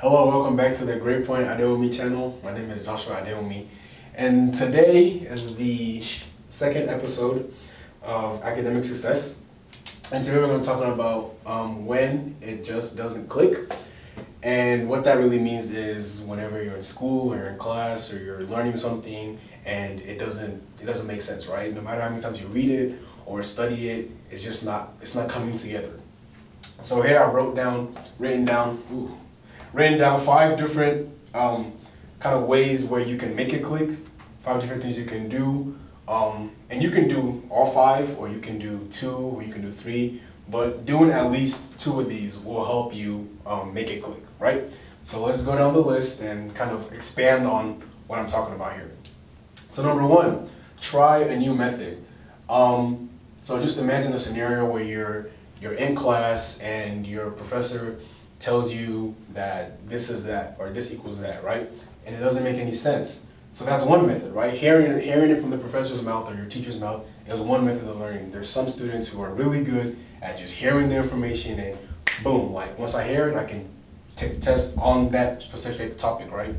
Hello, welcome back to the Great Point Adewunmi channel. My name is Joshua Adewunmi, and today is the second episode of academic success. And today we're going to talk about when it just doesn't click. And what that really means is whenever you're in school or you're in class or you're learning something and it doesn't make sense, right? No matter how many times you read it or study it, it's not coming together. So here I written down 5 different kind of ways where you can make it click, 5 different things you can do. And you can do all 5, or you can do 2, or you can do 3, but doing at least 2 of these will help you make it click, right? So let's go down the list and kind of expand on what I'm talking about here. So number 1, try a new method. So just imagine a scenario where you're in class and your professor tells you that this is that or this equals that, right? And it doesn't make any sense. So that's one method, right? Hearing it from the professor's mouth or your teacher's mouth is one method of learning. There's some students who are really good at just hearing the information and boom, like once I hear it, I can take the test on that specific topic, right?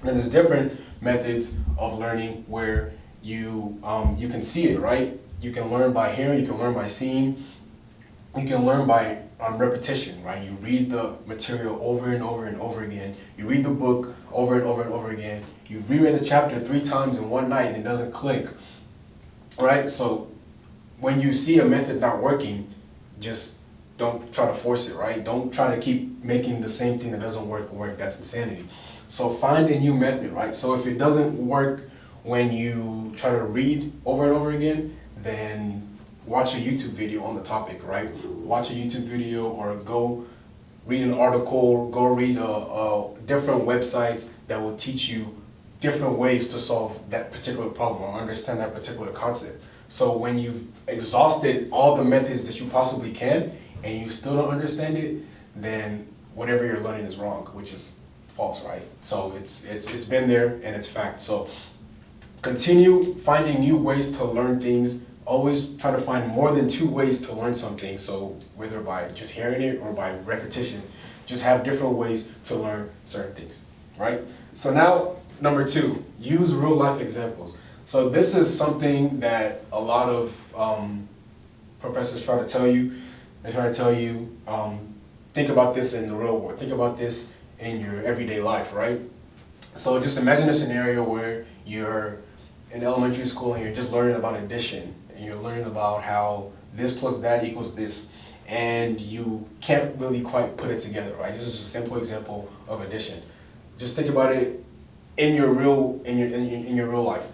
And there's different methods of learning where you can see it, right? You can learn by hearing, you can learn by seeing, you can learn by repetition, right? You read the material over and over and over again. You read the book over and over and over again. You've reread the chapter 3 times in one night and it doesn't click, right? So when you see a method not working, just don't try to force it, right? Don't try to keep making the same thing that doesn't work. That's insanity. So find a new method, right? So if it doesn't work when you try to read over and over again, then watch a YouTube video on the topic, right? Watch a YouTube video or go read an article, go read different websites that will teach you different ways to solve that particular problem or understand that particular concept. So when you've exhausted all the methods that you possibly can and you still don't understand it, then whatever you're learning is wrong, which is false, right? So it's been there and it's fact. So continue finding new ways to learn things. Always try to find more than 2 ways to learn something. So whether by just hearing it or by repetition, just have different ways to learn certain things, right? So now, number 2, use real life examples. So this is something that a lot of professors try to tell you. They try to tell you, think about this in the real world. Think about this in your everyday life, right? So just imagine a scenario where you're in elementary school and you're just learning about addition. And you're learning about how this plus that equals this, and you can't really quite put it together, right? This is just a simple example of addition. Just think about it in your real life.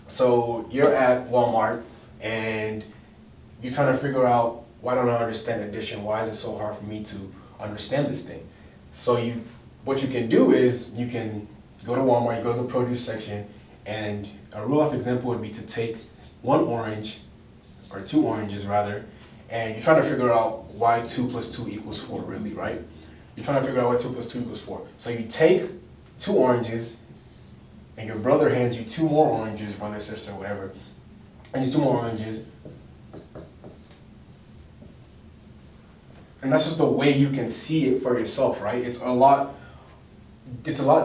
So you're at Walmart and you're trying to figure out, why don't I understand addition? Why is it so hard for me to understand this thing? So what you can do is you can go to Walmart, you go to the produce section, and a real life example would be to take 1 orange, or 2 oranges rather, and you're trying to figure out why 2 plus 2 equals 4 really, right? You're trying to figure out why 2 plus 2 equals 4. So you take 2 oranges, and your brother hands you 2 more oranges, brother, sister, whatever, and you 2 more oranges. And that's just the way you can see it for yourself, right? It's a lot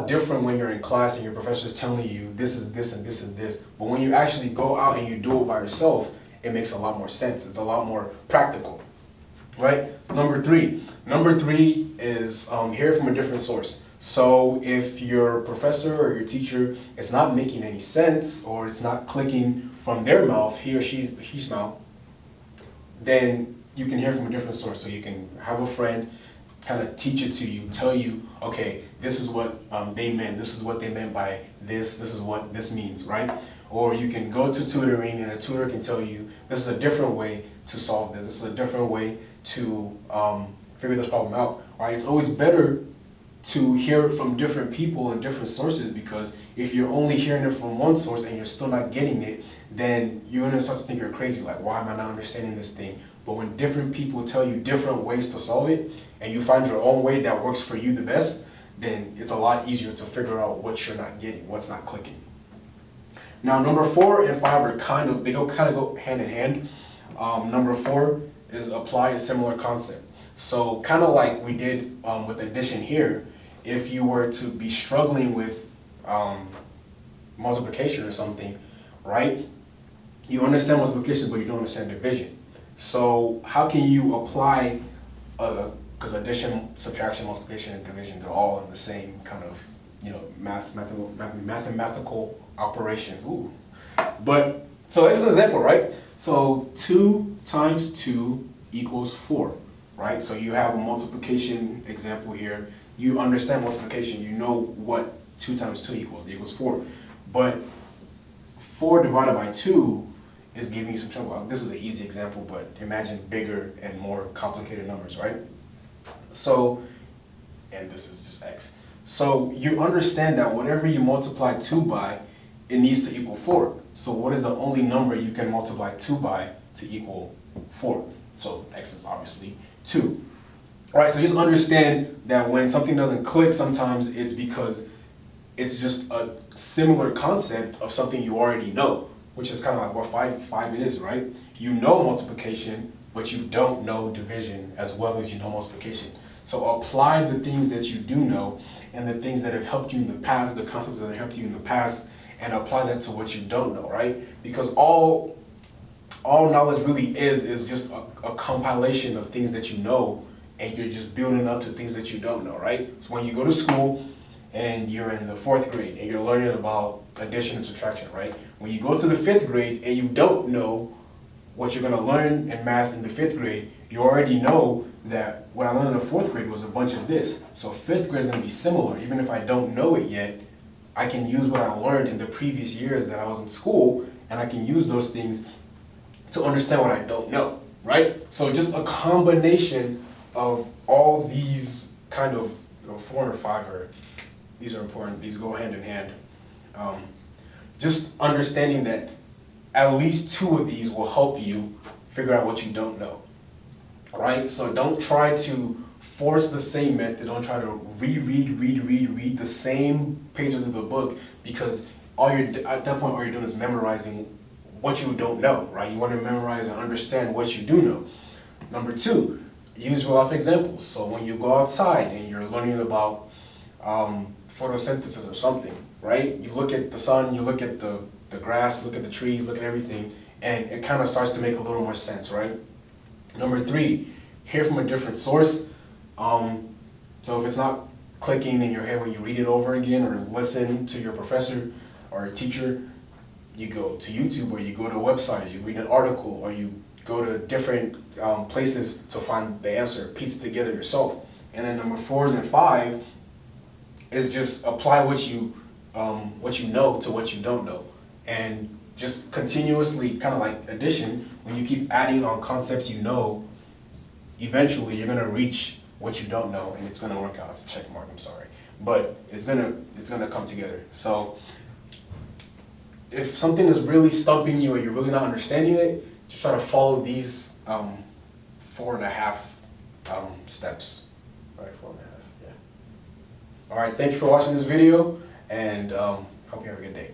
different when you're in class and your professor is telling you this is this and this and this. But when you actually go out and you do it by yourself, it makes a lot more sense. It's a lot more practical, right? Number 3 is hear it from a different source. So if your professor or your teacher is not making any sense or it's not clicking from their mouth, he or she's mouth, then you can hear from a different source. So you can have a friend kind of teach it to you, tell you, okay, this is what they meant, this is what they meant by this is what this means, right? Or you can go to tutoring and a tutor can tell you, this is a different way to solve this is a different way to figure this problem out, right? It's always better to hear it from different people and different sources, because if you're only hearing it from one source and you're still not getting it, then you're going to start to think you're crazy, like, why am I not understanding this thing? But when different people tell you different ways to solve it, and you find your own way that works for you the best, then it's a lot easier to figure out what you're not getting, what's not clicking. Now, number 4 and 5 are kind of go hand in hand. Number 4 is apply a similar concept. So kind of like we did with addition here, if you were to be struggling with multiplication or something, right? You understand multiplication, but you don't understand division. So how can you apply, because addition, subtraction, multiplication, and division, they're all in the same kind of, mathematical operations. Ooh. But, so this is an example, right? So 2 times 2 equals 4, right? So you have a multiplication example here. You understand multiplication. You know what 2 times 2 equals. It equals 4. But 4 divided by 2 is giving you some trouble. This is an easy example, but imagine bigger and more complicated numbers, right? So, and this is just x. So you understand that whatever you multiply 2 by, it needs to equal 4. So what is the only number you can multiply 2 by to equal 4? So x is obviously 2. All right, so just understand that when something doesn't click, sometimes it's because it's just a similar concept of something you already know, which is kind of like what 5 is, right? You know multiplication, but you don't know division as well as you know multiplication. So apply the things that you do know and the things that have helped you in the past, the concepts that have helped you in the past, and apply that to what you don't know, right? Because all knowledge really is just a compilation of things that you know, and you're just building up to things that you don't know, right? So when you go to school and you're in the 4th grade and you're learning about addition and subtraction, right? When you go to the 5th grade and you don't know what you're gonna learn in math in the 5th grade, you already know that what I learned in the 4th grade was a bunch of this. So 5th grade is gonna be similar. Even if I don't know it yet, I can use what I learned in the previous years that I was in school, and I can use those things to understand what I don't know, right? So just a combination of all these kind of 4 or 5 these are important, these go hand in hand. Just understanding that at least 2 of these will help you figure out what you don't know, all right? So don't try to force the same method. Don't try to read the same pages of the book, because at that point all you're doing is memorizing what you don't know, right? You want to memorize and understand what you do know. Number 2, use real-life examples. So when you go outside and you're learning about photosynthesis or something, right? You look at the sun, you look at the grass, look at the trees, look at everything, and it kind of starts to make a little more sense, right? Number 3, hear from a different source. So if it's not clicking in your head when you read it over again, or listen to your professor or teacher, you go to YouTube, or you go to a website, you read an article, or you go to different places to find the answer, piece it together yourself. And then number 4 and 5 is just apply what you know to what you don't know, and just continuously, kind of like addition, when you keep adding on concepts you know, eventually you're gonna reach what you don't know, and it's gonna work out. It's a check mark, I'm sorry, but it's gonna come together. So if something is really stumping you or you're really not understanding it, just try to follow these 4.5 steps. Right, 4.5, yeah. All right, thank you for watching this video, and hope you have a good day.